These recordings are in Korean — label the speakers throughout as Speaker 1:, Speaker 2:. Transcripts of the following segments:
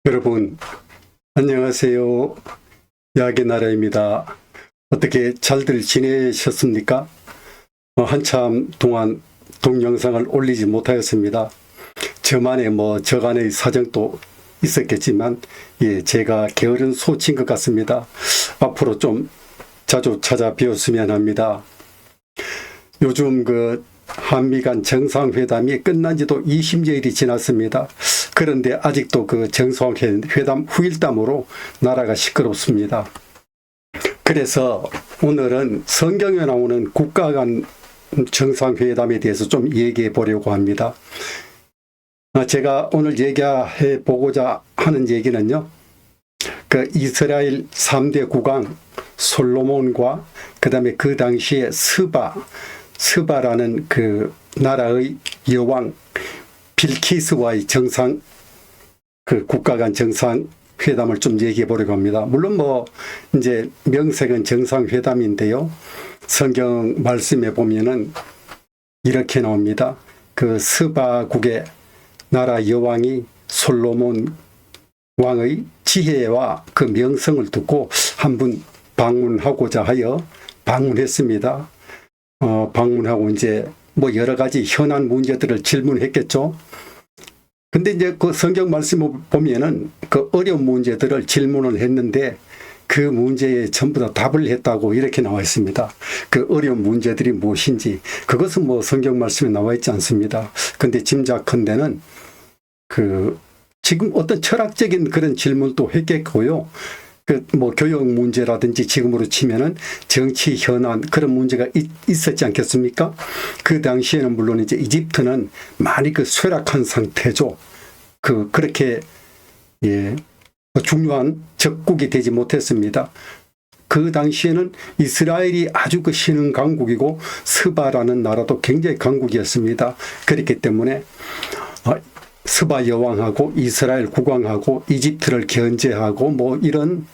Speaker 1: 여러분, 안녕하세요. 야의 나라입니다. 어떻게 잘들 지내셨습니까? 한참 동안 동영상을 올리지 못하였습니다. 저간의 사정도 있었겠지만, 제가 게으른 소치인 것 같습니다. 앞으로 좀 자주 찾아뵈었으면 합니다. 요즘 한미 간 정상회담이 끝난 지도 20여일이 지났습니다. 그런데 아직도 정상회담 후일담으로 나라가 시끄럽습니다. 그래서 오늘은 성경에 나오는 국가 간 정상회담에 대해서 좀 얘기해 보려고 합니다. 제가 오늘 얘기해 보고자 하는 얘기는요, 이스라엘 3대 국왕 솔로몬과 그 다음에 그 당시에 스바라는 나라의 여왕 빌키스와의 국가 간 정상회담을 좀 얘기해 보려고 합니다. 물론 이제 명색은 정상회담인데요. 성경 말씀에 보면은 이렇게 나옵니다. 스바국의 나라 여왕이 솔로몬 왕의 지혜와 그 명성을 듣고 한번 방문하고자 하여 방문했습니다. 방문하고 이제 여러 가지 현안 문제들을 질문했겠죠. 근데 이제 성경 말씀을 보면은 어려운 문제들을 질문을 했는데 그 문제에 전부 다 답을 했다고 이렇게 나와 있습니다. 어려운 문제들이 무엇인지 그것은 성경 말씀에 나와 있지 않습니다. 근데 짐작컨대는 지금 어떤 철학적인 그런 질문도 했겠고요. 교육 문제라든지 지금으로 치면은 정치 현안 그런 문제가 있었지 않겠습니까? 그 당시에는 물론 이제 이집트는 많이 쇠락한 상태죠. 그렇게 중요한 적국이 되지 못했습니다. 그 당시에는 이스라엘이 아주 신흥 강국이고 스바라는 나라도 굉장히 강국이었습니다. 그렇기 때문에 스바 여왕하고 이스라엘 국왕하고 이집트를 견제하고 이런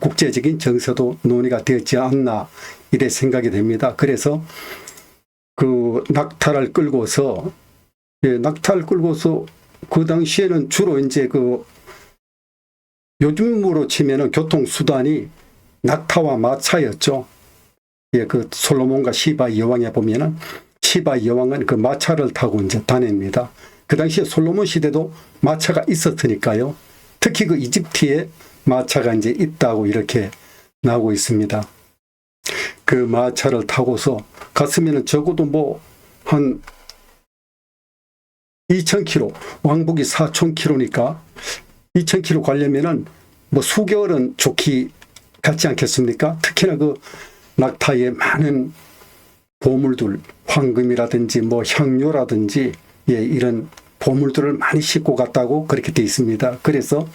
Speaker 1: 국제적인 정서도 논의가 되었지 않나 이래 생각이 됩니다. 그래서 낙타를 끌고서 그 당시에는 주로 이제 요즘으로 치면은 교통수단이 낙타와 마차였죠. 솔로몬과 시바 여왕에 보면은 시바 여왕은 마차를 타고 이제 다닙니다. 그 당시에 솔로몬 시대도 마차가 있었으니까요. 특히 이집트에 마차가 이제 있다고 이렇게 나오고 있습니다. 마차를 타고서 갔으면은 적어도 한 2,000km, 왕복이 4,000km니까 2,000km 가려면은 수개월은 좋기 같지 않겠습니까? 특히나 낙타에 많은 보물들, 황금이라든지 향료라든지 이런 보물들을 많이 싣고 갔다고 그렇게 돼 있습니다. 그래서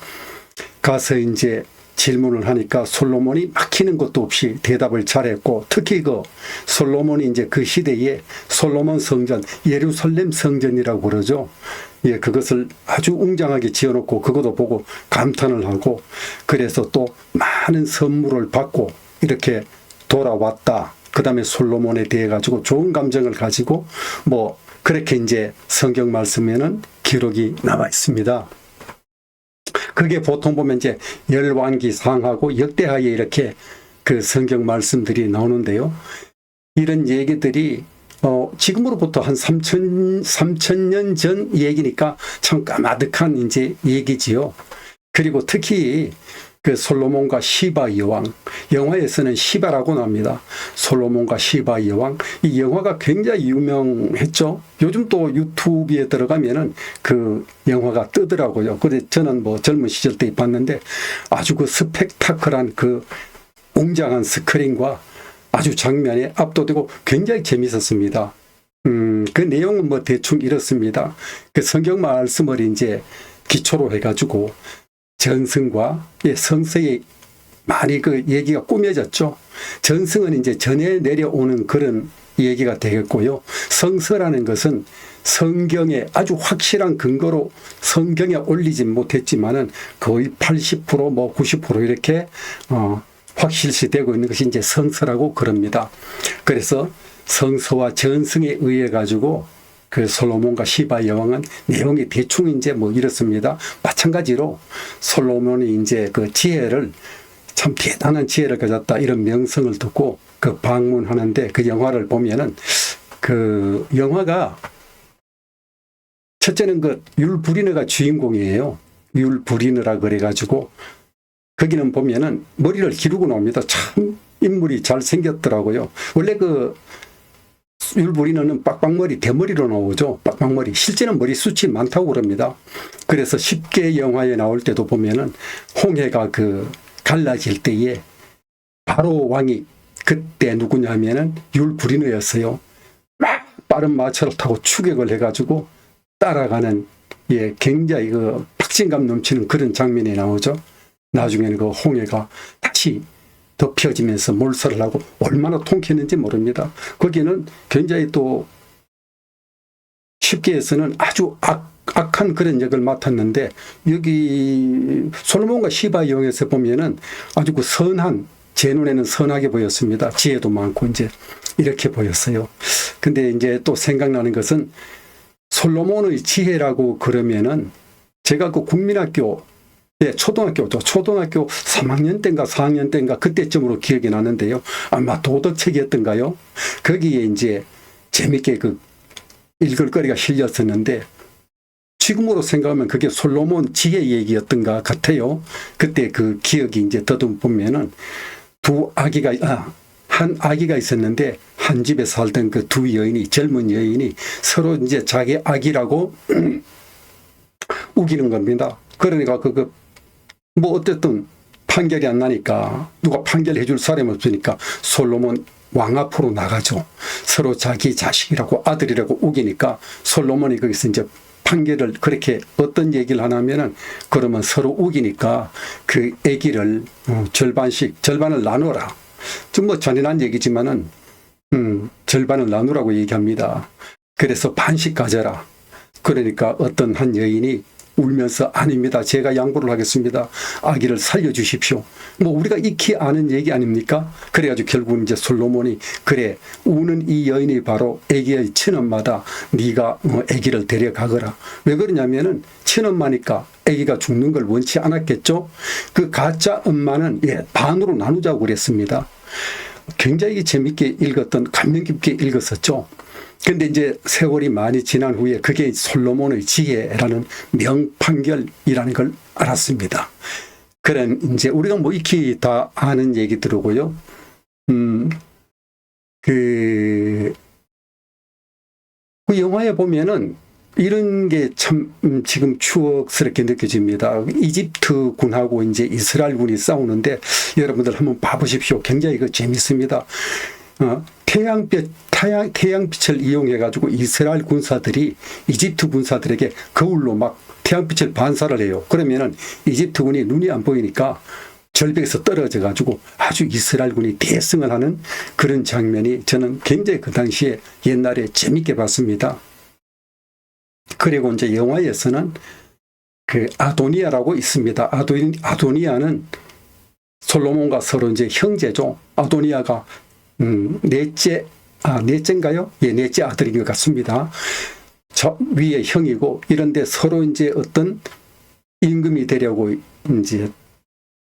Speaker 1: 가서 이제 질문을 하니까 솔로몬이 막히는 것도 없이 대답을 잘했고, 특히 솔로몬이 이제 그 시대에 솔로몬 성전, 예루살렘 성전이라고 그러죠. 그것을 아주 웅장하게 지어놓고 그것도 보고 감탄을 하고, 그래서 또 많은 선물을 받고 이렇게 돌아왔다. 그 다음에 솔로몬에 대해 가지고 좋은 감정을 가지고 그렇게 이제 성경 말씀에는 기록이 나와 있습니다. 그게 보통 보면 이제 열왕기상하고 역대하에 이렇게 성경 말씀들이 나오는데요. 이런 얘기들이 지금으로부터 한 3,000년 전 얘기니까 참 까마득한 이제 얘기지요. 그리고 특히 솔로몬과 시바 여왕, 영화에서는 시바라고 나옵니다. 솔로몬과 시바 여왕, 이 영화가 굉장히 유명했죠. 요즘 또 유튜브에 들어가면은 영화가 뜨더라고요. 근데 저는 젊은 시절 때 봤는데 아주 스펙타클한 웅장한 스크린과 아주 장면에 압도되고 굉장히 재밌었습니다. 그 내용은 대충 이렇습니다. 성경 말씀을 이제 기초로 해가지고 전승과 성서에 많이 얘기가 꾸며졌죠. 전승은 이제 전해 내려오는 그런 얘기가 되겠고요. 성서라는 것은 성경에 아주 확실한 근거로 성경에 올리지 못했지만은 거의 80% 90% 이렇게 확실시되고 있는 것이 이제 성서라고 그럽니다. 그래서 성서와 전승에 의해 가지고 그 솔로몬과 시바 여왕은 내용이 대충 이제 뭐 이렇습니다. 마찬가지로 솔로몬이 이제 그 지혜를 참 대단한 지혜를 가졌다 이런 명성을 듣고 그 방문하는데 그 영화를 보면은 그 영화가 첫째는 그 율브리너가 주인공이에요. 율브리너라 그래가지고 거기는 보면은 머리를 기르고 나옵니다. 참 인물이 잘 생겼더라고요. 원래 그 율브리너는 빡빡머리 대머리로 나오죠. 빡빡머리. 실제는 머리숱이 많다고 그럽니다. 그래서 10개 영화에 나올 때도 보면은 홍해가 그 갈라질 때에 바로 왕이 그때 누구냐면은 율브리너였어요. 막 빠른 마차를 타고 추격을 해가지고 따라가는 예 굉장히 그 박진감 넘치는 그런 장면이 나오죠. 나중에는 그 홍해가 다시 덮여지면서 몰살을 하고 얼마나 통쾌했는지 모릅니다. 거기는 굉장히 또 쉽게에서는 아주 악한 그런 역을 맡았는데 여기 솔로몬과 시바 여왕에서 보면은 아주 그 선한 제 눈에는 선하게 보였습니다. 지혜도 많고 이제 이렇게 보였어요. 근데 이제 또 생각나는 것은 솔로몬의 지혜라고 그러면은 제가 그 국민학교 초등학교죠. 초등학교 3학년 때인가 4학년 때인가 그때쯤으로 기억이 나는데요. 아마 도덕책이었던가요? 거기에 이제 재밌게 그 읽을 거리가 실렸었는데 지금으로 생각하면 그게 솔로몬 지혜 얘기였던가 같아요. 그때 그 기억이 이제 더듬보면은 한 아기가 있었는데 한 집에 살던 그 두 여인이 젊은 여인이 서로 이제 자기 아기라고 우기는 겁니다. 그러니까 뭐 어쨌든 판결이 안 나니까 누가 판결해 줄 사람이 없으니까 솔로몬 왕 앞으로 나가죠. 서로 자기 자식이라고 아들이라고 우기니까 솔로몬이 거기서 이제 판결을 그렇게 어떤 얘기를 하냐면은 그러면 서로 우기니까 그 아기를 절반을 나누라. 좀 뭐 잔인한 얘기지만은 절반을 나누라고 얘기합니다. 그래서 반씩 가져라. 그러니까 어떤 한 여인이 울면서 아닙니다. 제가 양보를 하겠습니다. 아기를 살려주십시오. 뭐 우리가 익히 아는 얘기 아닙니까? 그래가지고 결국은 이제 솔로몬이 그래 우는 이 여인이 바로 아기의 친엄마다 네가 아기를 데려가거라. 왜 그러냐면은 친엄마니까 아기가 죽는 걸 원치 않았겠죠. 그 가짜 엄마는 반으로 나누자고 그랬습니다. 굉장히 재밌게 읽었던 감명 깊게 읽었었죠. 근데 이제 세월이 많이 지난 후에 그게 솔로몬의 지혜라는 명판결이라는 걸 알았습니다. 그런 이제 우리가 뭐 익히 다 아는 얘기들이고요. 그 영화에 보면은 이런 게 참 지금 추억스럽게 느껴집니다. 이집트 군하고 이제 이스라엘 군이 싸우는데 여러분들 한번 봐보십시오. 굉장히 재밌습니다. 태양빛을 이용해가지고 이스라엘 군사들이 이집트 군사들에게 거울로 막 태양빛을 반사를 해요. 그러면은 이집트 군이 눈이 안 보이니까 절벽에서 떨어져가지고 아주 이스라엘 군이 대승을 하는 그런 장면이 저는 굉장히 그 당시에 옛날에 재밌게 봤습니다. 그리고 이제 영화에서는 그 아도니아라고 있습니다. 아도니아는 솔로몬과 서로 이제 형제죠. 아도니아가 넷째인가요? 예, 넷째 아들인 것 같습니다. 저 위에 형이고 이런데 서로 이제 어떤 임금이 되려고 이제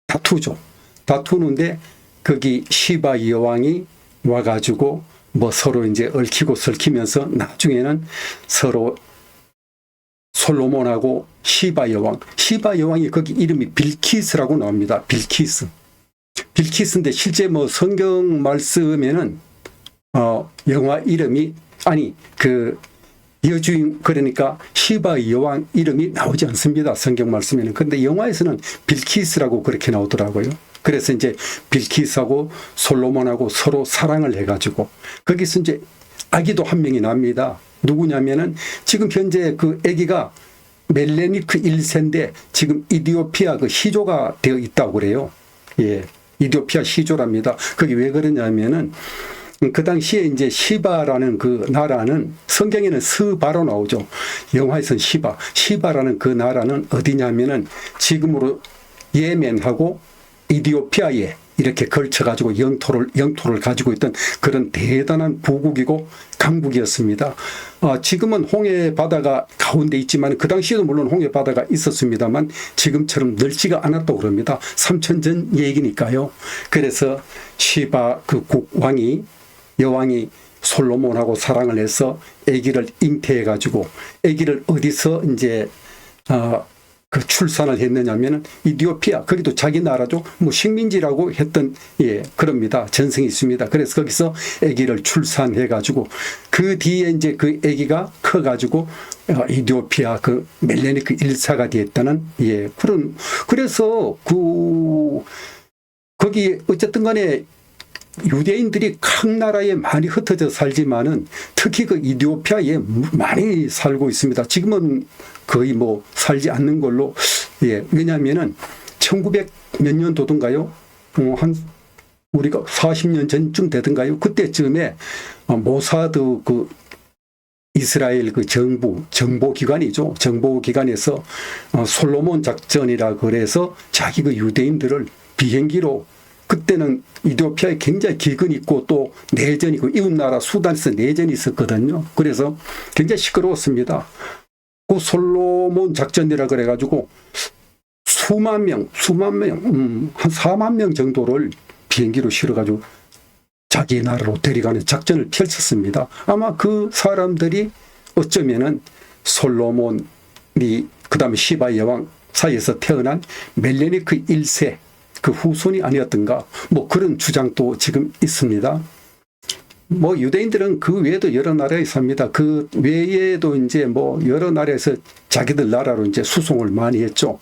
Speaker 1: 다투죠. 다투는데 거기 시바 여왕이 와가지고 뭐 서로 이제 얽히고 설키면서 나중에는 서로 솔로몬하고 시바 여왕이 거기 이름이 빌키스라고 나옵니다. 빌키스인데 실제 뭐 성경 말씀에는 영화 이름이 그 여주인 그러니까 시바 여왕 이름이 나오지 않습니다. 성경 말씀에는. 근데 영화에서는 빌키스라고 그렇게 나오더라고요. 그래서 이제 빌키스하고 솔로몬하고 서로 사랑을 해가지고 거기서 이제 아기도 한 명이 납니다. 누구냐면은 지금 현재 그 아기가 멜레니크 1세인데 지금 이디오피아 그 시조가 되어 있다고 그래요. 예. 이디오피아 시조랍니다. 그게 왜 그러냐면은 그 당시에 이제 시바라는 그 나라는 성경에는 스바로 나오죠. 영화에서는 시바라는 그 나라는 어디냐면은 지금으로 예멘하고 이디오피아에 이렇게 걸쳐가지고 영토를 가지고 있던 그런 대단한 부국이고 강국이었습니다. 지금은 홍해 바다가 가운데 있지만 그 당시에도 물론 홍해 바다가 있었습니다만 지금처럼 넓지가 않았다고 그럽니다. 3천 전 얘기니까요. 그래서 시바 그 국왕이 여왕이 솔로몬하고 사랑을 해서 아기를 잉태해가지고 아기를 어디서 이제 그 출산을 했느냐면은 이디오피아, 그래도 자기 나라죠. 뭐 식민지라고 했던 그럽니다. 전승이 있습니다. 그래서 거기서 아기를 출산해가지고 그 뒤에 이제 그 아기가 커가지고 이디오피아 그 멜레니크 1사가 되었다는 그런 그래서 거기 어쨌든 간에 유대인들이 각 나라에 많이 흩어져 살지만은 특히 그 이디오피아에 많이 살고 있습니다. 지금은 거의 뭐 살지 않는 걸로 왜냐하면은 1900 몇 년도든가요? 한 우리가 40년 전쯤 되던가요? 그때쯤에 모사드 그 이스라엘 그 정보기관이죠. 정보기관에서 솔로몬 작전이라 그래서 자기 그 유대인들을 비행기로 그때는 이디오피아에 굉장히 기근이 있고 또 내전이 있고 이웃나라 수단에서 내전이 있었거든요. 그래서 굉장히 시끄러웠습니다. 그 솔로몬 작전이라 그래가지고 수만 명, 한 4만 명 정도를 비행기로 실어가지고 자기 나라로 데려가는 작전을 펼쳤습니다. 아마 그 사람들이 어쩌면은 솔로몬이 그 다음에 시바 여왕 사이에서 태어난 멜레니크 1세 그 후손이 아니었던가 뭐 그런 주장도 지금 있습니다. 뭐 유대인들은 그 외에도 여러 나라에 삽니다. 그 외에도 이제 뭐 여러 나라에서 자기들 나라로 이제 수송을 많이 했죠.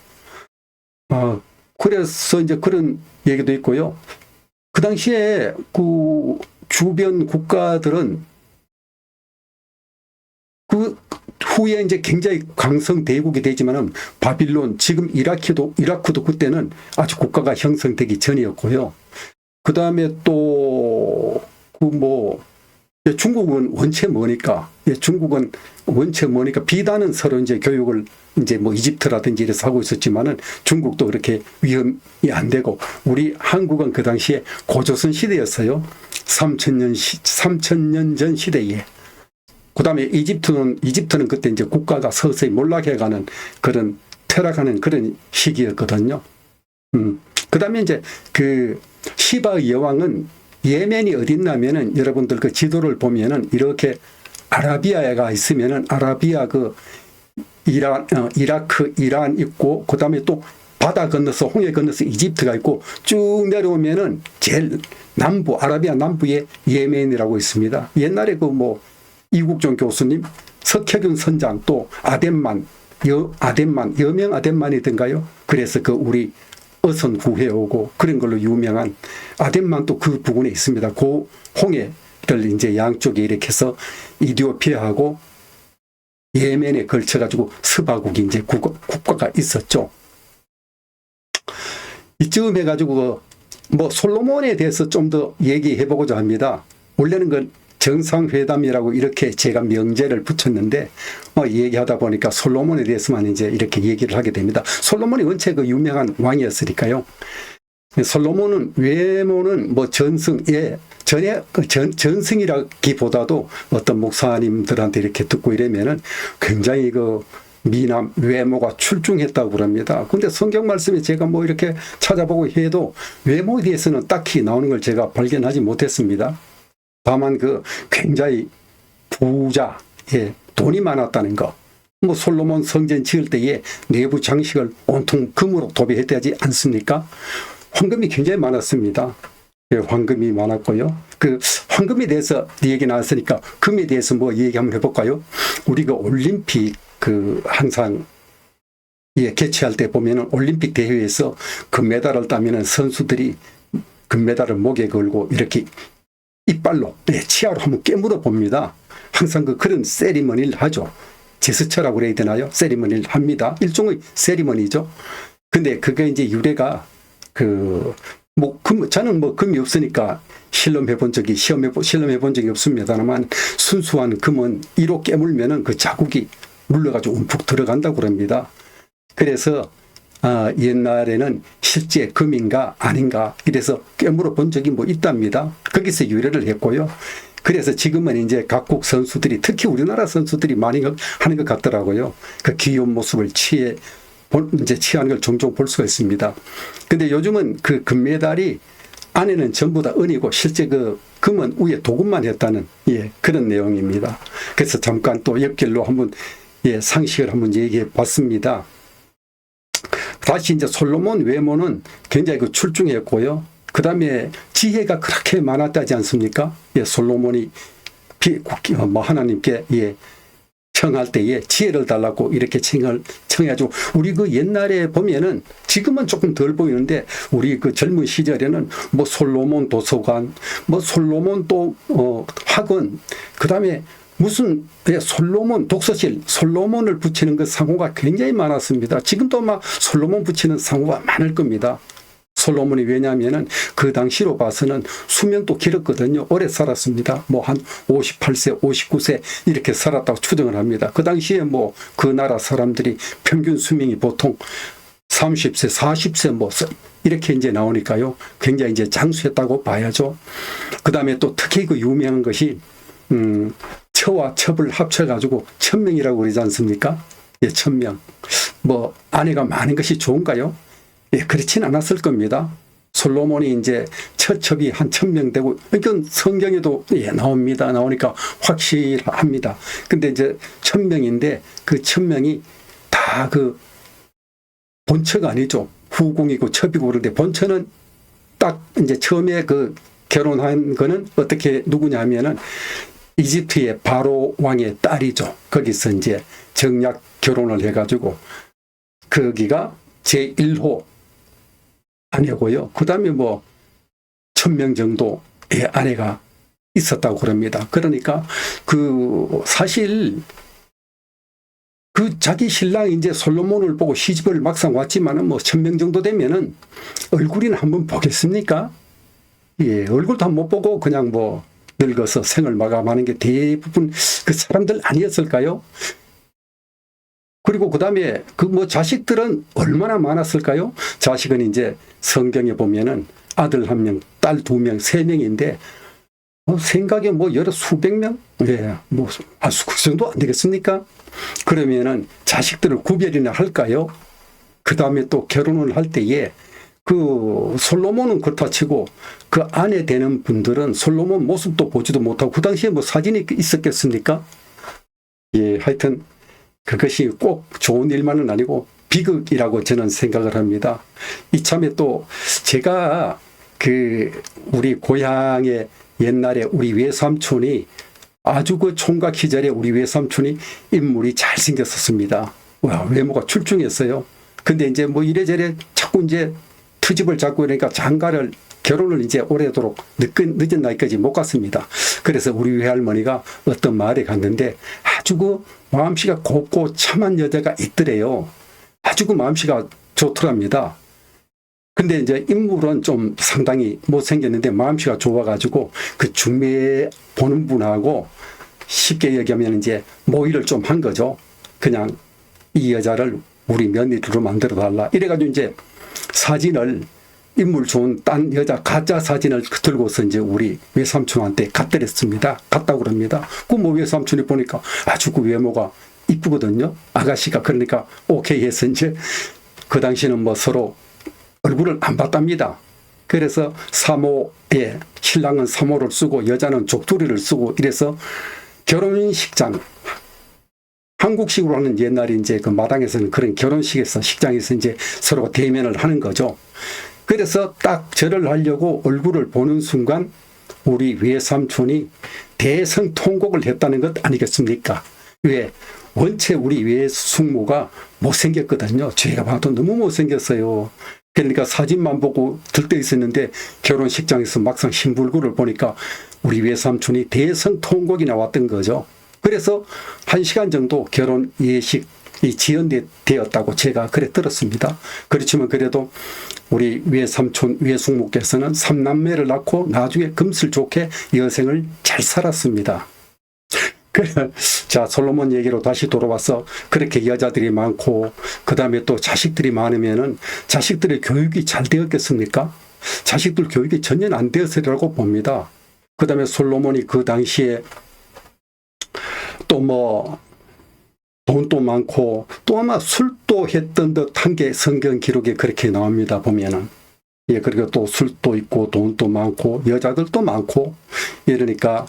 Speaker 1: 그래서 이제 그런 얘기도 있고요. 그 당시에 그 주변 국가들은 그 후에 이제 굉장히 강성 대국이 되지만은 바빌론, 지금 이라크도 그때는 아주 국가가 형성되기 전이었고요. 그 다음에 또 중국은 원체 뭐니까 비단은 서로 이제 교육을 이제 뭐 이집트라든지 이래서 하고 있었지만은 중국도 그렇게 위험이 안 되고 우리 한국은 그 당시에 고조선 시대였어요. 3,000년 전 시대에. 그 다음에 이집트는 그때 이제 국가가 서서히 몰락해가는 그런 퇴락하는 그런 시기였거든요. 그 다음에 이제 그 시바의 여왕은 예멘이 어디 있냐면은 여러분들 그 지도를 보면은 이렇게 아라비아가 있으면은 아라비아 그 이라크, 이란 있고 그 다음에 또 바다 건너서 홍해 건너서 이집트가 있고 쭉 내려오면은 제일 남부 아라비아 남부에 예멘이라고 있습니다. 옛날에 그 뭐 이국종 교수님, 석혜균 선장 또 여명 아덴만이던가요? 그래서 그 우리 어선 구해오고 그런 걸로 유명한 아덴만 또 그 부근에 있습니다. 그 홍해를 이제 양쪽에 이렇게 해서 이디오피아하고 예멘에 걸쳐가지고 스바국이 이제 국가가 있었죠. 이쯤 해가지고 뭐 솔로몬에 대해서 좀 더 얘기해보고자 합니다. 원래는 그 정상회담이라고 이렇게 제가 명제를 붙였는데 얘기하다 보니까 솔로몬에 대해서만 이제 이렇게 얘기를 하게 됩니다. 솔로몬이 원체 그 유명한 왕이었으니까요. 솔로몬은 외모는 뭐 전승이라기보다도 어떤 목사님들한테 이렇게 듣고 이러면은 굉장히 그 미남 외모가 출중했다고 그럽니다. 근데 성경 말씀에 제가 뭐 이렇게 찾아보고 해도 외모에 대해서는 딱히 나오는 걸 제가 발견하지 못했습니다. 다만 그 굉장히 부자, 돈이 많았다는 거. 뭐 솔로몬 성전 지을 때에 내부 장식을 온통 금으로 도배했다지 않습니까? 황금이 굉장히 많았습니다. 황금이 많았고요. 그 황금에 대해서 얘기 나왔으니까 금에 대해서 뭐 얘기 한번 해볼까요? 우리 그 올림픽 그 항상 개최할 때 보면은 올림픽 대회에서 금메달을 따면은 선수들이 금메달을 목에 걸고 이렇게 이빨로 치아로 한번 깨물어 봅니다. 항상 그런 세리머니를 하죠. 제스처라고 그래야 되나요? 세리머니를 합니다. 일종의 세리머니죠. 근데 그게 이제 유래가 저는 뭐 금이 없으니까 실험해 본 적이 없습니다만 순수한 금은 이로 깨물면은 그 자국이 물러가지고 움푹 들어간다고 그럽니다. 그래서 옛날에는 실제 금인가 아닌가 이래서 꿰물어 본 적이 뭐 있답니다. 거기서 유래를 했고요. 그래서 지금은 이제 각국 선수들이 특히 우리나라 선수들이 많이 하는 것 같더라고요. 그 귀여운 모습을 취하는 걸 종종 볼 수가 있습니다. 근데 요즘은 그 금메달이 안에는 전부 다 은이고 실제 그 금은 위에 도금만 했다는 그런 내용입니다. 그래서 잠깐 또 옆길로 한번 상식을 한번 얘기해 봤습니다. 다시 이제 솔로몬 외모는 굉장히 출중했고요. 그 다음에 지혜가 그렇게 많았다지 않습니까? 솔로몬이 하나님께 청할 때에 지혜를 달라고 이렇게 청해가지고 우리 그 옛날에 보면은 지금은 조금 덜 보이는데 우리 그 젊은 시절에는 뭐 솔로몬 도서관, 뭐 솔로몬 또 학원, 그 다음에 무슨 솔로몬 독서실, 솔로몬을 붙이는 그 상호가 굉장히 많았습니다. 지금도 막 솔로몬 붙이는 상호가 많을 겁니다. 솔로몬이 왜냐하면은 그 당시로 봐서는 수명도 길었거든요. 오래 살았습니다. 뭐 한 58세, 59세 이렇게 살았다고 추정을 합니다. 그 당시에 뭐 그 나라 사람들이 평균 수명이 보통 30세, 40세 뭐 이렇게 이제 나오니까요. 굉장히 이제 장수했다고 봐야죠. 그 다음에 또 특히 그 유명한 것이 처와 첩을 합쳐가지고 1000명이라고 그러지 않습니까? 1000명. 뭐 아내가 많은 것이 좋은가요? 그렇진 않았을 겁니다. 솔로몬이 이제 처첩이 한 1000명 되고, 이건 성경에도 나옵니다. 나오니까 확실합니다. 근데 이제 1000명인데 그 1000명이 다 그 본처가 아니죠. 후궁이고 첩이고 그런데 본처는 딱 이제 처음에 그 결혼한 거는 어떻게 누구냐 하면은 이집트의 바로 왕의 딸이죠. 거기서 이제 정략 결혼을 해가지고 거기가 제1호 아내고요. 그 다음에 뭐 1000명 정도의 아내가 있었다고 그럽니다. 그러니까 그 사실 그 자기 신랑 이제 솔로몬을 보고 시집을 막상 왔지만은 뭐 1000명 정도 되면은 얼굴이나 한번 보겠습니까? 얼굴도 한번 못 보고 그냥 뭐 늙어서 생을 마감하는 게 대부분 그 사람들 아니었을까요? 그리고 그 다음에 그 뭐 자식들은 얼마나 많았을까요? 자식은 이제 성경에 보면은 아들 1명, 딸 2명, 3명인데 생각에 뭐 여러 수백 명? 뭐 그 정도 안 되겠습니까? 그러면은 자식들을 구별이나 할까요? 그 다음에 또 결혼을 할 때에 그 솔로몬은 그렇다 치고 그 아내 되는 분들은 솔로몬 모습도 보지도 못하고 그 당시에 뭐 사진이 있었겠습니까? 하여튼 그것이 꼭 좋은 일만은 아니고 비극이라고 저는 생각을 합니다. 이참에 또 제가 그 우리 고향에 옛날에 우리 외삼촌이 아주 그 총각 시절에 우리 외삼촌이 인물이 잘생겼었습니다. 외모가 출중했어요. 근데 이제 뭐 이래저래 자꾸 이제 트집을 잡고 그러니까 장가를 결혼을 이제 오래도록 늦은 나이까지 못 갔습니다. 그래서 우리 외할머니가 어떤 마을에 갔는데 아주 그 마음씨가 곱고 참한 여자가 있더래요. 아주 그 마음씨가 좋더랍니다. 근데 이제 인물은 좀 상당히 못생겼는데 마음씨가 좋아가지고 그 중매 보는 분하고 쉽게 얘기하면 이제 모의를 좀 한 거죠. 그냥 이 여자를 우리 며느리로 만들어 달라. 이래가지고 이제 사진을 인물 좋은 딴 여자 가짜 사진을 들고서 이제 우리 외삼촌한테 갖드렸습니다. 갔다고 그럽니다. 그 뭐 외삼촌이 보니까 아주 그 외모가 이쁘거든요. 아가씨가 그러니까 오케이 해서 이제 그 당시는 뭐 서로 얼굴을 안 봤답니다. 그래서 사모에 신랑은 사모를 쓰고 여자는 족두리를 쓰고 이래서 결혼식장 한국식으로 하는 옛날에 이제 그 마당에서는 그런 결혼식에서 식장에서 이제 서로 대면을 하는 거죠. 그래서 딱 절을 하려고 얼굴을 보는 순간 우리 외삼촌이 대성통곡을 했다는 것 아니겠습니까? 왜? 원체 우리 외숙모가 못생겼거든요. 제가 봐도 너무 못생겼어요. 그러니까 사진만 보고 들떠 있었는데 결혼식장에서 막상 신불구를 보니까 우리 외삼촌이 대성통곡이 나왔던 거죠. 그래서 1시간 정도 결혼 예식이 지연되었다고 제가 그래 들었습니다. 그렇지만 그래도 우리 외삼촌, 외숙모께서는 3남매를 낳고 나중에 금슬 좋게 여생을 잘 살았습니다. 자, 솔로몬 얘기로 다시 돌아와서 그렇게 여자들이 많고 그 다음에 또 자식들이 많으면은 자식들의 교육이 잘 되었겠습니까? 자식들 교육이 전혀 안 되었으리라고 봅니다. 그 다음에 솔로몬이 그 당시에 또 뭐 돈도 많고 또 아마 술도 했던 듯한 게 성경 기록에 그렇게 나옵니다. 보면은. 예, 그리고 또 술도 있고 돈도 많고 여자들도 많고 이러니까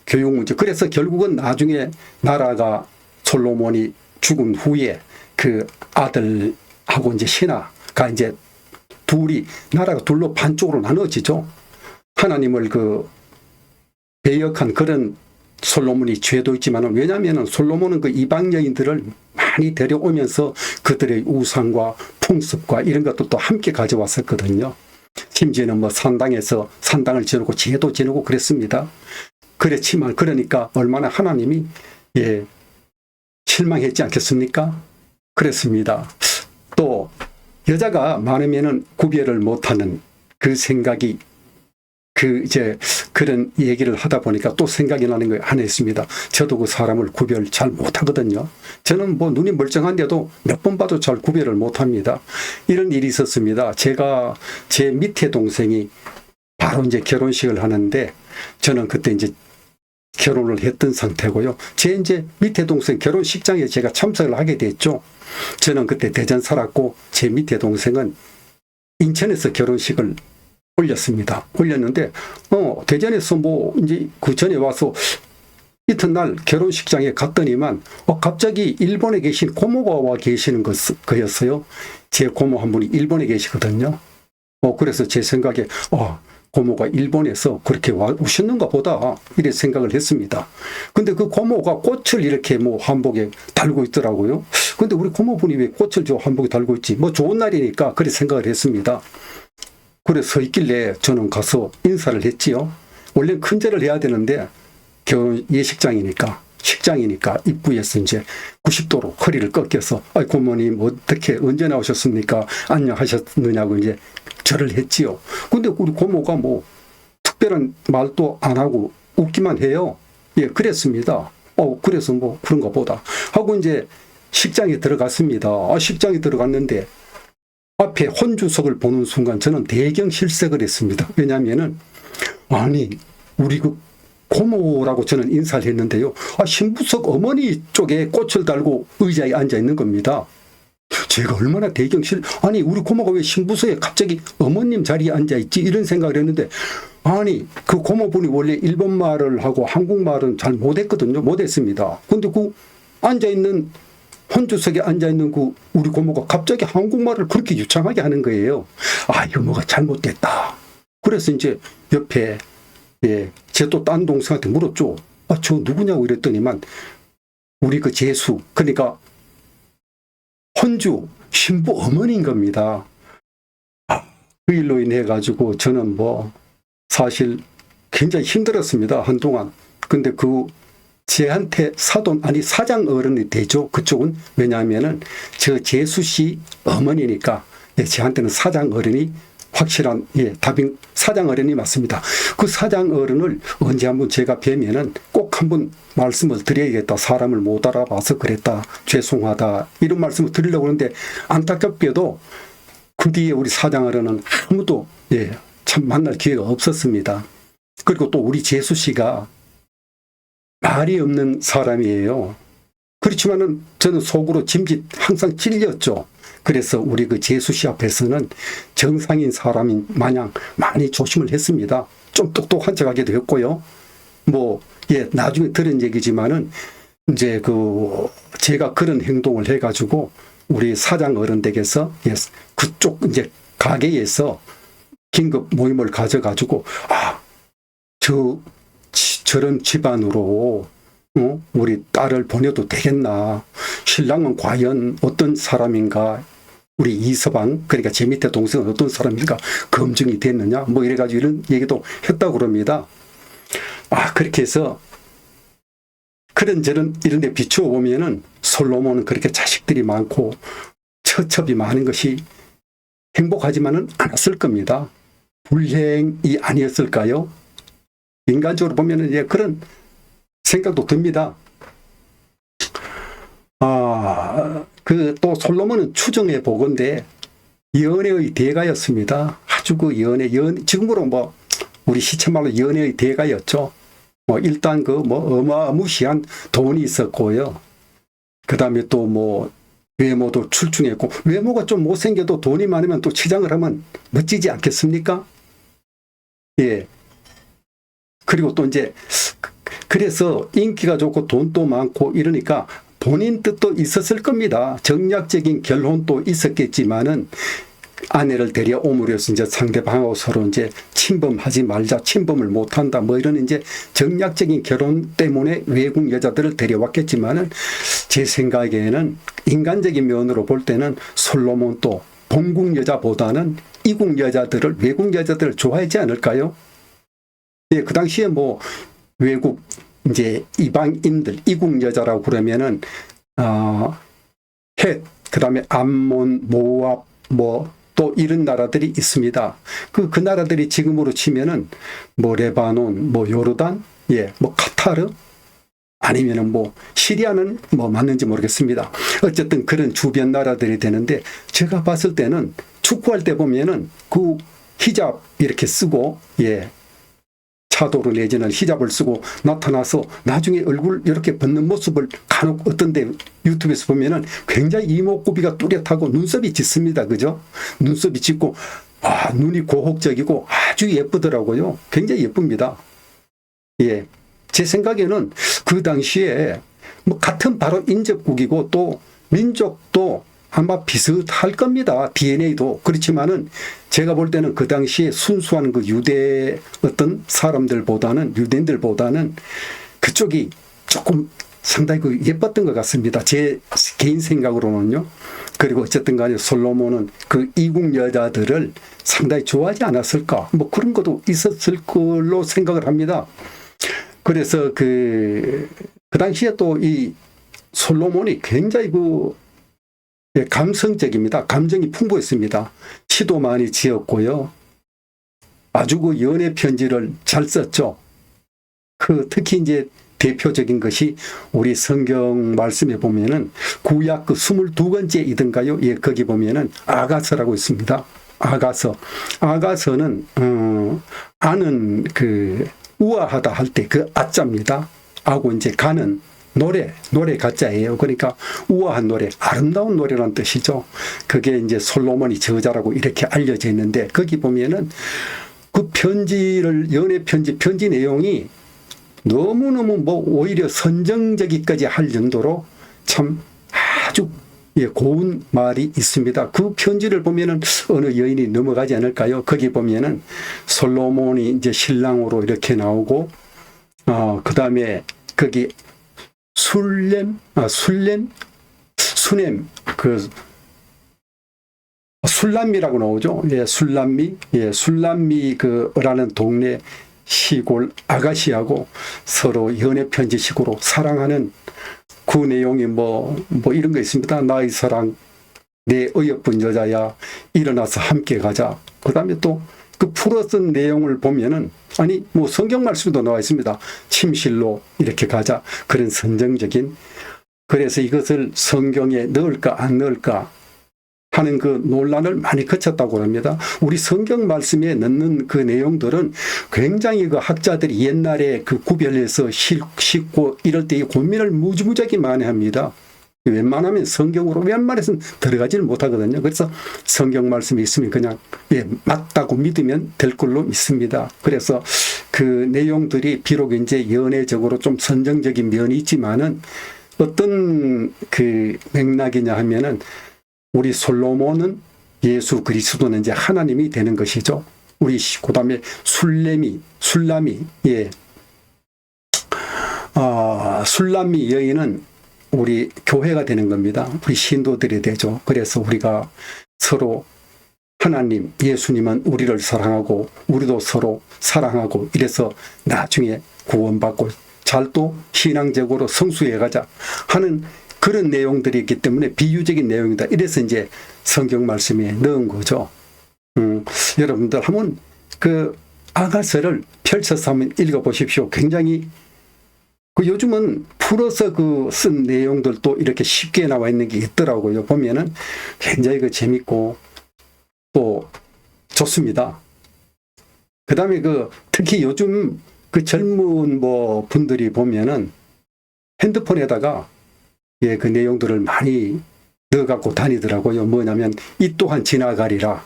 Speaker 1: 교육 문제. 그래서 결국은 나중에 나라가 솔로몬이 죽은 후에 그 아들하고 이제 신하가 이제 둘이 나라가 둘로 반쪽으로 나눠지죠. 하나님을 그 배역한 그런 솔로몬이 죄도 있지만 왜냐하면 솔로몬은 그 이방 여인들을 많이 데려오면서 그들의 우상과 풍습과 이런 것도 함께 가져왔었거든요. 심지어는 뭐 산당을 지르고 제도 지르고 그랬습니다. 그렇지만 그러니까 얼마나 하나님이 실망했지 않겠습니까? 그랬습니다. 또 여자가 많으면은 구별을 못하는 그 생각이 그런 얘기를 하다 보니까 또 생각이 나는 거 하나 있습니다. 저도 그 사람을 구별 잘 못하거든요. 저는 뭐 눈이 멀쩡한데도 몇 번 봐도 잘 구별을 못합니다. 이런 일이 있었습니다. 제 밑에 동생이 바로 이제 결혼식을 하는데 저는 그때 이제 결혼을 했던 상태고요. 제 이제 밑에 동생 결혼식장에 제가 참석을 하게 됐죠. 저는 그때 대전 살았고 제 밑에 동생은 인천에서 결혼식을 올렸는데 대전에서 뭐 이제 그 전에 와서 이튿날 결혼식장에 갔더니만 갑자기 일본에 계신 고모가 와 계시는 거였어요. 제 고모 한 분이 일본에 계시거든요. 그래서 제 생각에 고모가 일본에서 그렇게 오셨는가 보다 이래 생각을 했습니다. 근데 그 고모가 꽃을 이렇게 뭐 한복에 달고 있더라고요. 근데 우리 고모분이 왜 꽃을 저 한복에 달고 있지? 뭐 좋은 날이니까 그렇게 생각을 했습니다. 그래 서 있길래 저는 가서 인사를 했지요. 원래 큰절을 해야 되는데 결혼 예식장이니까 식장이니까 입구에서 이제 90도로 허리를 꺾여서 고모님 어떻게 언제 나오셨습니까? 안녕하셨느냐고 이제 절을 했지요. 근데 우리 고모가 뭐 특별한 말도 안 하고 웃기만 해요. 예, 그랬습니다. 그래서 뭐 그런가 보다 하고 이제 식장에 들어갔습니다. 식장에 들어갔는데 앞에 혼주석을 보는 순간 저는 대경 실색을 했습니다. 왜냐하면은 우리 그 고모라고 저는 인사를 했는데요. 신부석 어머니 쪽에 꽃을 달고 의자에 앉아 있는 겁니다. 제가 얼마나 우리 고모가 왜 신부석에 갑자기 어머님 자리에 앉아 있지? 이런 생각을 했는데 그 고모분이 원래 일본 말을 하고 한국말은 잘 못했거든요. 못했습니다. 근데 그 앉아있는 혼주석에 앉아있는 그 우리 고모가 갑자기 한국말을 그렇게 유창하게 하는 거예요. 이거 뭐가 잘못됐다. 그래서 이제 옆에 제 또 딴 동생한테 물었죠. 저 누구냐고 이랬더니만 우리 그 제수 그러니까 혼주 신부 어머니인 겁니다. 그 일로 인해 가지고 저는 뭐 사실 굉장히 힘들었습니다. 한동안. 근데 제한테 사장 어른이 되죠. 그쪽은. 왜냐하면은 저 제수 씨 어머니니까 제한테는 사장 어른이 확실한 답인 사장 어른이 맞습니다. 그 사장 어른을 언제 한번 제가 뵈면은 꼭 한번 말씀을 드려야겠다. 사람을 못 알아봐서 그랬다. 죄송하다. 이런 말씀을 드리려고 하는데 안타깝게도 그 뒤에 우리 사장 어른은 아무도 참 만날 기회가 없었습니다. 그리고 또 우리 제수 씨가 말이 없는 사람이에요. 그렇지만은 저는 속으로 짐짓 항상 찔렸죠. 그래서 우리 그 제수 씨 앞에서는 정상인 사람인 마냥 많이 조심을 했습니다. 좀 똑똑한 척하기도 했고요. 나중에 들은 얘기지만은 이제 제가 그런 행동을 해가지고 우리 사장 어른 댁에서 그쪽 이제 가게에서 긴급 모임을 가져가지고 저런 집안으로 우리 딸을 보내도 되겠나? 신랑은 과연 어떤 사람인가? 우리 이서방, 그러니까 제 밑에 동생은 어떤 사람인가? 검증이 됐느냐? 이래가지고 이런 얘기도 했다고 그럽니다. 그렇게 해서 그런저런 이런 데 비추어 보면은 솔로몬은 그렇게 자식들이 많고 처첩이 많은 것이 행복하지만은 않았을 겁니다. 불행이 아니었을까요? 인간적으로 보면은 그런 생각도 듭니다. 또 솔로몬은 추정해 보건대 연애의 대가였습니다. 아주 그 지금으로 뭐 우리 시체말로 연애의 대가였죠. 일단 어마무시한 돈이 있었고요. 그 다음에 또 외모도 출중했고, 외모가 좀 못생겨도 돈이 많으면 또 치장을 하면 멋지지 않겠습니까? 예. 그리고 또 이제, 그래서 인기가 좋고 돈도 많고 이러니까 본인 뜻도 있었을 겁니다. 정략적인 결혼도 있었겠지만은 아내를 데려오므려서 이제 상대방하고 서로 이제 침범하지 말자, 침범을 못한다, 이런 이제 정략적인 결혼 때문에 외국 여자들을 데려왔겠지만은 제 생각에는 인간적인 면으로 볼 때는 솔로몬도 본국 여자보다는 이국 여자들을, 외국 여자들을 좋아하지 않을까요? 예, 그 당시에 외국 이제 이방인들, 이국 여자라고 그러면은 헷, 그다음에 암몬, 모압, 또 이런 나라들이 있습니다. 그 나라들이 지금으로 치면은 레바논, 요르단, 카타르, 아니면은 시리아는 맞는지 모르겠습니다. 어쨌든 그런 주변 나라들이 되는데, 제가 봤을 때는 축구할 때 보면은 그 히잡 이렇게 쓰고, 차도를 내지는 히잡을 쓰고 나타나서 나중에 얼굴 이렇게 벗는 모습을 간혹 어떤데 유튜브에서 보면은 굉장히 이목구비가 뚜렷하고 눈썹이 짙습니다. 그죠? 눈썹이 짙고, 눈이 고혹적이고 아주 예쁘더라고요. 굉장히 예쁩니다. 예. 제 생각에는 그 당시에 같은 바로 인접국이고 또 민족도 아마 비슷할 겁니다. DNA도. 그렇지만은 제가 볼 때는 그 당시에 순수한 그 유대 어떤 유대인들보다는 그쪽이 조금 상당히 예뻤던 것 같습니다. 제 개인 생각으로는요. 그리고 어쨌든 간에 솔로몬은 그 이국 여자들을 상당히 좋아하지 않았을까. 그런 것도 있었을 걸로 생각을 합니다. 그래서 그 당시에 또 이 솔로몬이 굉장히 감성적입니다. 감정이 풍부했습니다. 시도 많이 지었고요. 아주 연애 편지를 잘 썼죠. 특히 이제 대표적인 것이 우리 성경 말씀에 보면은 구약 22번째이든가요. 예, 거기 보면은 아가서라고 있습니다. 아가서는 아는 우아하다 할 때 아자입니다. 하고 이제 가는 노래 가짜예요. 그러니까 우아한 노래, 아름다운 노래란 뜻이죠. 그게 이제 솔로몬이 저자라고 이렇게 알려져 있는데, 거기 보면은 그 연애 편지 내용이 너무너무 오히려 선정적이까지 할 정도로 참 아주 고운 말이 있습니다. 그 편지를 보면은 어느 여인이 넘어가지 않을까요? 거기 보면은 솔로몬이 이제 신랑으로 이렇게 나오고, 그 다음에 거기 수넴, 술람미라고 나오죠. 술람미 라는 동네 시골 아가씨하고 서로 연애 편지식으로 사랑하는 그 내용이 이런 거 있습니다. 나의 사랑, 내 어여쁜 여자야, 일어나서 함께 가자. 그 다음에 또 풀어 쓴 내용을 보면은, 성경 말씀도 나와 있습니다. 침실로 이렇게 가자. 그런 선정적인, 그래서 이것을 성경에 넣을까 안 넣을까 하는 그 논란을 많이 거쳤다고 합니다. 우리 성경 말씀에 넣는 그 내용들은 굉장히 학자들이 옛날에 구별해서 싣고 이럴 때 고민을 무지무지하게 많이 합니다. 웬만하면 성경으로 웬만해서는 들어가지를 못하거든요. 그래서 성경 말씀이 있으면 그냥 맞다고 믿으면 될 걸로 믿습니다. 그래서 그 내용들이 비록 이제 연애적으로 좀 선정적인 면이 있지만은 어떤 맥락이냐 하면은 우리 솔로몬은 예수 그리스도는 이제 하나님이 되는 것이죠. 그다음에 술람미 여인은 우리 교회가 되는 겁니다. 우리 신도들이 되죠. 그래서 우리가 서로 하나님, 예수님은 우리를 사랑하고 우리도 서로 사랑하고 이래서 나중에 구원받고 잘 또 신앙적으로 성수해 가자 하는 그런 내용들이 있기 때문에 비유적인 내용이다. 이래서 이제 성경 말씀에 넣은 거죠. 여러분들 한번 아가서를 펼쳐서 한번 읽어보십시오. 굉장히 그 요즘은 풀어서 그 쓴 내용들도 이렇게 쉽게 나와 있는 게 있더라고요. 보면은 굉장히 그 재밌고 또 좋습니다. 그 다음에 그 특히 요즘 그 젊은 뭐 분들이 보면은 핸드폰에다가 예, 그 내용들을 많이 넣어갖고 다니더라고요. 뭐냐면 이 또한 지나가리라.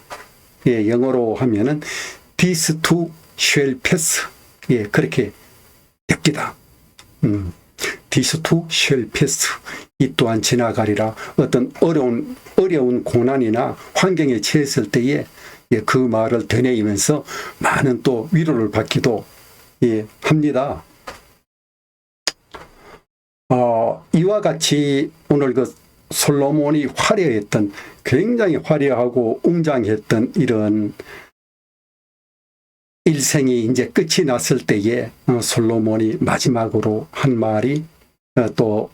Speaker 1: 예, 영어로 하면은 this too shall pass. 예, 그렇게 됩니다. this too shall pass. 이 또한 지나가리라. 어떤 어려운 고난이나 환경에 처했을 때에 예, 그 말을 되뇌이면서 많은 또 위로를 받기도 예, 합니다. 이와 같이 오늘 그 솔로몬이 화려했던, 굉장히 화려하고 웅장했던 이런 일생이 이제 끝이 났을 때에 솔로몬이 마지막으로 한 말이 또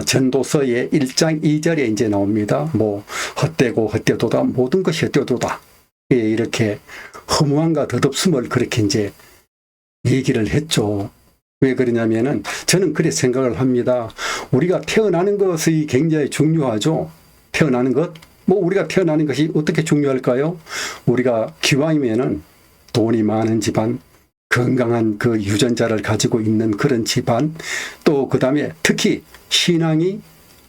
Speaker 1: 전도서의 1장 2절에 이제 나옵니다. 뭐 헛되고 헛되도다, 모든 것이 헛되도다. 예, 이렇게 허무함과 덧없음을 그렇게 이제 얘기를 했죠. 왜 그러냐면은 저는 그렇게 생각을 합니다. 우리가 태어나는 것이 굉장히 중요하죠. 태어나는 것. 뭐 우리가 태어나는 것이 어떻게 중요할까요? 우리가 기왕이면은 돈이 많은 집안, 건강한 그 유전자를 가지고 있는 그런 집안, 또 그 다음에 특히 신앙이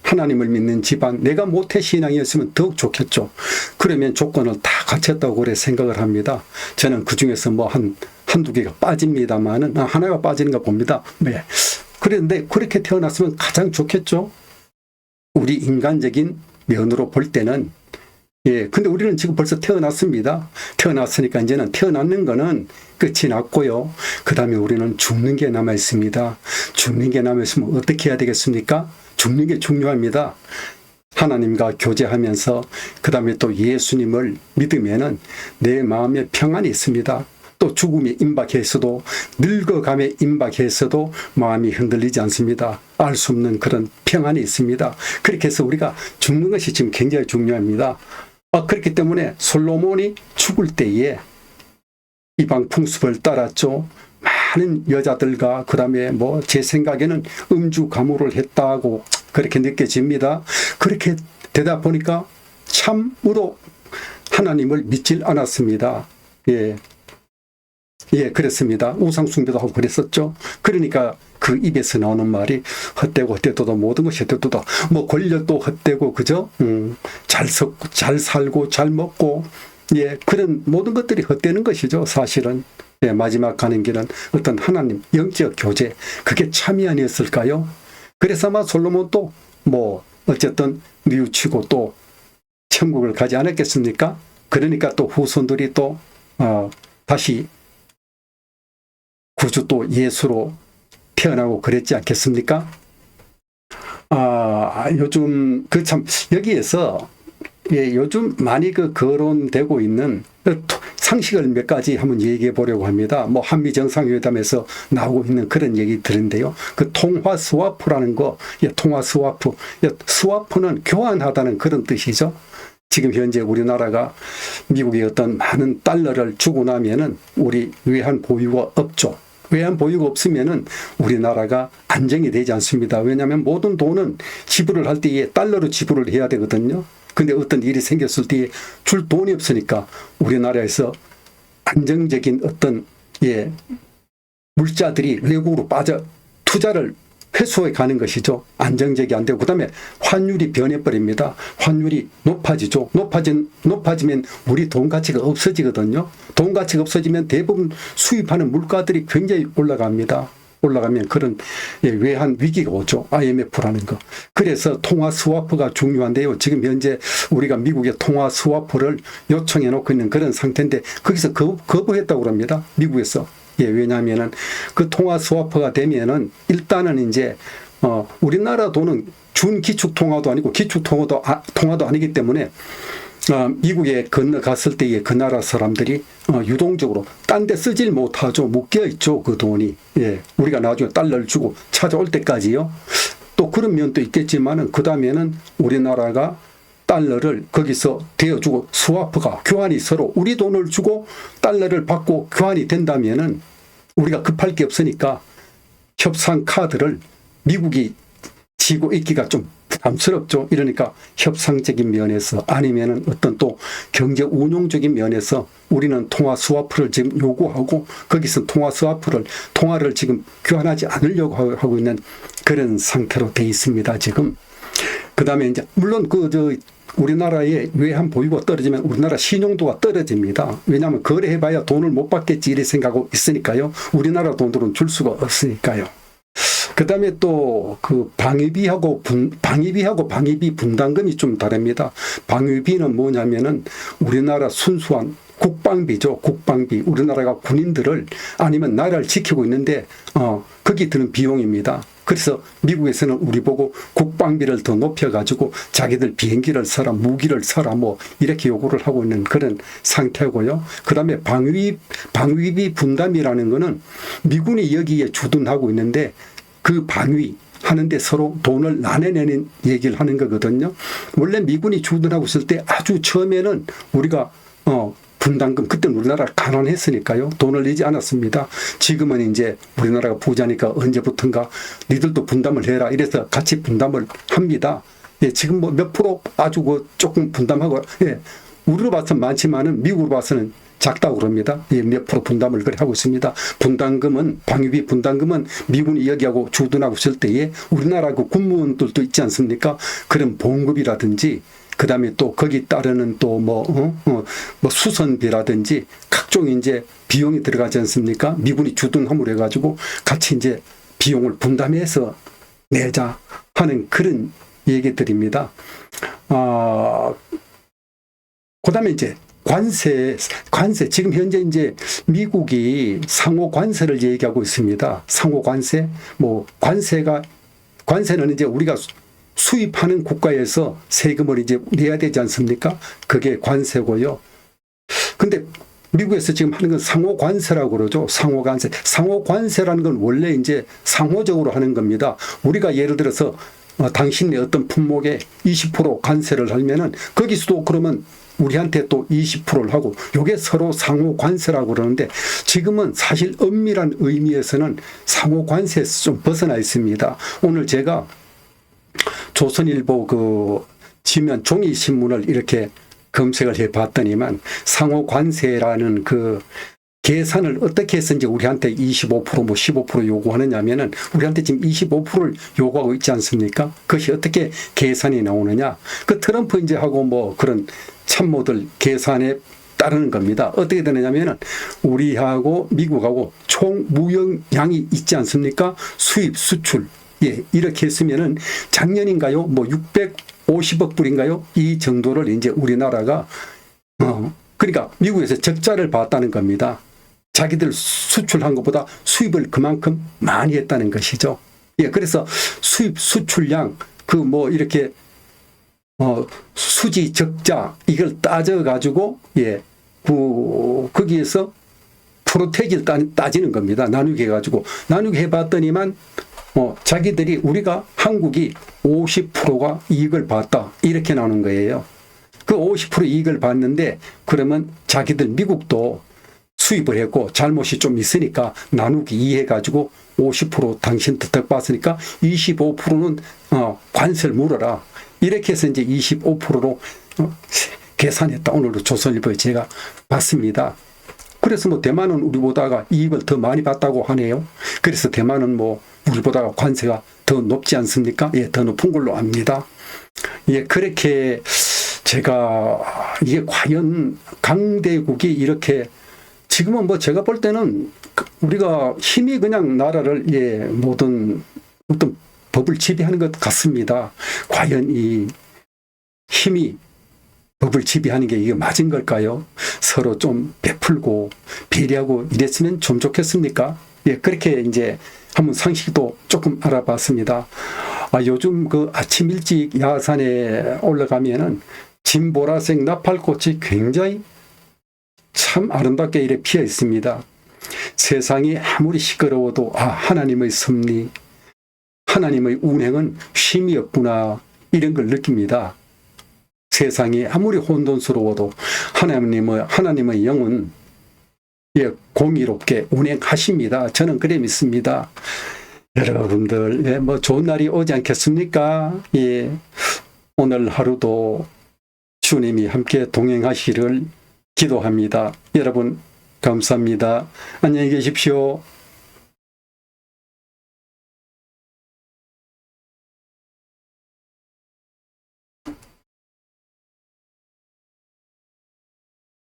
Speaker 1: 하나님을 믿는 집안, 내가 모태 신앙이었으면 더욱 좋겠죠. 그러면 조건을 다 갖췄다고 그래 생각을 합니다. 저는 그 중에서 뭐 한두 개가 빠집니다만은 하나가 빠지는가 봅니다. 네. 그런데 그렇게 태어났으면 가장 좋겠죠. 우리 인간적인 면으로 볼 때는 예. 근데 우리는 지금 벌써 태어났습니다. 태어났으니까 이제는 태어나는 거는 끝이 났고요. 그 다음에 우리는 죽는 게 남아 있습니다. 죽는 게 남아 있으면 어떻게 해야 되겠습니까? 죽는 게 중요합니다. 하나님과 교제하면서 그 다음에 또 예수님을 믿으면은 내 마음에 평안이 있습니다. 또 죽음에 임박해서도 늙어감에 임박해서도 마음이 흔들리지 않습니다. 알 수 없는 그런 평안이 있습니다. 그렇게 해서 우리가 죽는 것이 지금 굉장히 중요합니다. 그렇기 때문에 솔로몬이 죽을 때에 이방 풍습을 따랐죠. 많은 여자들과 그 다음에 뭐 제 생각에는 음주 가무를 했다고 그렇게 느껴집니다. 그렇게 되다 보니까 참으로 하나님을 믿질 않았습니다. 예. 예, 그렇습니다. 우상숭배도 하고 그랬었죠. 그러니까 그 입에서 나오는 말이 헛되고 헛되도다, 모든 것이 헛되도다. 뭐 권력도 헛되고, 그죠? 잘 살고 잘 먹고, 예, 그런 모든 것들이 헛되는 것이죠, 사실은. 예, 마지막 가는 길은 어떤 하나님 영적 교제, 그게 참이 아니었을까요? 그래서 아마 솔로몬도 뭐 어쨌든 뉘우치고 또 천국을 가지 않았겠습니까? 그러니까 또 후손들이 또 다시 구주 또 예수로 태어나고 그랬지 않겠습니까? 요즘 여기에서 예, 요즘 많이 거론되고 있는 상식을 몇 가지 한번 얘기해 보려고 합니다. 뭐 한미 정상회담에서 나오고 있는 그런 얘기들인데요. 그 통화 스와프라는 거, 예, 통화 스와프, 예, 스와프는 교환하다는 그런 뜻이죠. 지금 현재 우리나라가 미국의 어떤 많은 달러를 주고 나면은 우리 외환 보유가 없죠. 외환 보유가 없으면은 우리나라가 안정이 되지 않습니다. 왜냐하면 모든 돈은 지불을 할 때에 달러로 지불을 해야 되거든요. 근데 어떤 일이 생겼을 때에 줄 돈이 없으니까 우리나라에서 안정적인 어떤 예, 물자들이 외국으로 빠져 투자를 회수해 가는 것이죠. 안정적이 안 되고 그다음에 환율이 변해버립니다. 환율이 높아지죠. 높아지면 우리 돈 가치가 없어지거든요. 돈 가치가 없어지면 대부분 수입하는 물가들이 굉장히 올라갑니다. 올라가면 그런 외환 위기가 오죠. IMF라는 거. 그래서 통화 스와프가 중요한데요. 지금 현재 우리가 미국의 통화 스와프를 요청해 놓고 있는 그런 상태인데 거기서 거부했다고 합니다. 미국에서. 예, 왜냐하면은 그 통화 스와프가 되면은 일단은 이제 우리나라 돈은 준 기축 통화도 아니고 기축 통화도 아니기 때문에 미국에 건너갔을 때에 그 나라 사람들이 유동적으로 딴 데 쓰질 못하죠. 묶여 있죠, 그 돈이. 예, 우리가 나중에 달러를 주고 찾아올 때까지요. 또 그런 면도 있겠지만은 그 다음에는 우리나라가 달러를 거기서 대어주고 스와프가 교환이 서로 우리 돈을 주고 달러를 받고 교환이 된다면은 우리가 급할 게 없으니까 협상 카드를 미국이 쥐고 있기가 좀 부담스럽죠. 이러니까 협상적인 면에서 아니면은 어떤 또 경제 운용적인 면에서 우리는 통화 스와프를 지금 요구하고 거기서 통화를 지금 교환하지 않으려고 하고 있는 그런 상태로 돼 있습니다. 지금. 그다음에 이제 물론 우리나라의 외환 보유가 떨어지면 우리나라 신용도가 떨어집니다. 왜냐하면 거래해봐야 돈을 못 받겠지 이래 생각하고 있으니까요. 우리나라 돈으로는 줄 수가 없으니까요. 그 다음에 또 그 방위비하고 방위비 분담금이 좀 다릅니다. 방위비는 뭐냐면은 우리나라 순수한 국방비죠. 국방비. 우리나라가 군인들을 아니면 나라를 지키고 있는데 거기 드는 비용입니다. 그래서 미국에서는 우리 보고 국방비를 더 높여가지고 자기들 비행기를 사라, 무기를 사라, 뭐 이렇게 요구를 하고 있는 그런 상태고요. 그 다음에 방위비 분담이라는 거는 미군이 여기에 주둔하고 있는데 그 방위 하는데 서로 돈을 나눠내는 얘기를 하는 거거든요. 원래 미군이 주둔하고 있을 때 아주 처음에는 우리가 분담금, 그때는 우리나라 가난했으니까요. 돈을 내지 않았습니다. 지금은 이제 우리나라가 부자니까 언제부턴가 니들도 분담을 해라. 이래서 같이 분담을 합니다. 예, 지금 뭐 몇 프로 아주 조금 분담하고, 예, 우리로 봐서는 많지만은 미국으로 봐서는 작다고 그럽니다. 예, 몇 프로 분담을 그래 하고 있습니다. 분담금은, 방위비 분담금은 미군이 여기하고 주둔하고 있을 때에 우리나라 그 군무원들도 있지 않습니까? 그런 봉급이라든지 그 다음에 또 거기 따르는 또 뭐 수선비라든지 각종 이제 비용이 들어가지 않습니까? 미군이 주둔함으로 해가지고 같이 이제 비용을 분담해서 내자 하는 그런 얘기들입니다. 그 다음에 이제 관세, 지금 현재 이제 미국이 상호 관세를 얘기하고 있습니다. 상호 관세, 관세는 이제 우리가 수입하는 국가에서 세금을 이제 내야 되지 않습니까? 그게 관세고요. 근데 미국에서 지금 하는 건 상호 관세라고 그러죠. 상호 관세. 상호 관세라는 건 원래 이제 상호적으로 하는 겁니다. 우리가 예를 들어서 당신의 어떤 품목에 20% 관세를 하면은 거기서도 그러면 우리한테 또 20%를 하고 요게 서로 상호 관세라고 그러는데 지금은 사실 엄밀한 의미에서는 상호 관세에서 좀 벗어나 있습니다. 오늘 제가 조선일보 그 지면 종이 신문을 이렇게 검색을 해 봤더니만 상호 관세라는 그 계산을 어떻게 해서 이제 우리한테 25% 뭐 15% 요구하느냐면은 우리한테 지금 25%를 요구하고 있지 않습니까? 그것이 어떻게 계산이 나오느냐? 그 트럼프 이제 하고 뭐 그런 참모들 계산에 따르는 겁니다. 어떻게 되느냐면은 우리하고 미국하고 총 무역량이 있지 않습니까? 수입, 수출. 예, 이렇게 했으면은 작년인가요? 뭐 650억 불인가요? 이 정도를 이제 우리나라가 그러니까 미국에서 적자를 봤다는 겁니다. 자기들 수출한 것보다 수입을 그만큼 많이 했다는 것이죠. 예, 그래서 수입 수출량 그 뭐 이렇게 수지 적자 이걸 따져 가지고 예, 거기에서 프로테이지를 따지는 겁니다. 나누게 해가지고 나누게 해봤더니만 자기들이 우리가 한국이 50%가 이익을 봤다 이렇게 나오는 거예요. 그 50% 이익을 봤는데 그러면 자기들 미국도 수입을 했고 잘못이 좀 있으니까 나누기 2해가지고 50% 당신 득 봤으니까 25%는 관세를 물어라. 이렇게 해서 이제 25%로 계산했다. 오늘도 조선일보에 제가 봤습니다. 그래서 뭐 대만은 우리보다가 이익을 더 많이 봤다고 하네요. 그래서 대만은 뭐 우리보다가 관세가 더 높지 않습니까? 예, 더 높은 걸로 압니다. 예, 그렇게 제가 이게 과연 강대국이 이렇게 지금은 뭐 제가 볼 때는 우리가 힘이 그냥 나라를 예, 모든 어떤 법을 지배하는 것 같습니다. 과연 이 힘이 법을 지배하는 게 이게 맞은 걸까요? 서로 좀 베풀고 배려하고 이랬으면 좀 좋겠습니까? 예, 그렇게 이제 한번 상식도 조금 알아봤습니다. 요즘 그 아침 일찍 야산에 올라가면은 진보라색 나팔꽃이 굉장히 참 아름답게 이래 피어 있습니다. 세상이 아무리 시끄러워도 하나님의 섭리, 하나님의 운행은 쉼이 없구나 이런 걸 느낍니다. 세상이 아무리 혼돈스러워도 하나님의 영은 예, 공의롭게 운행하십니다. 저는 그래 믿습니다. 여러분들, 예, 뭐 좋은 날이 오지 않겠습니까? 예, 오늘 하루도 주님이 함께 동행하시기를 기도합니다. 여러분, 감사합니다. 안녕히 계십시오.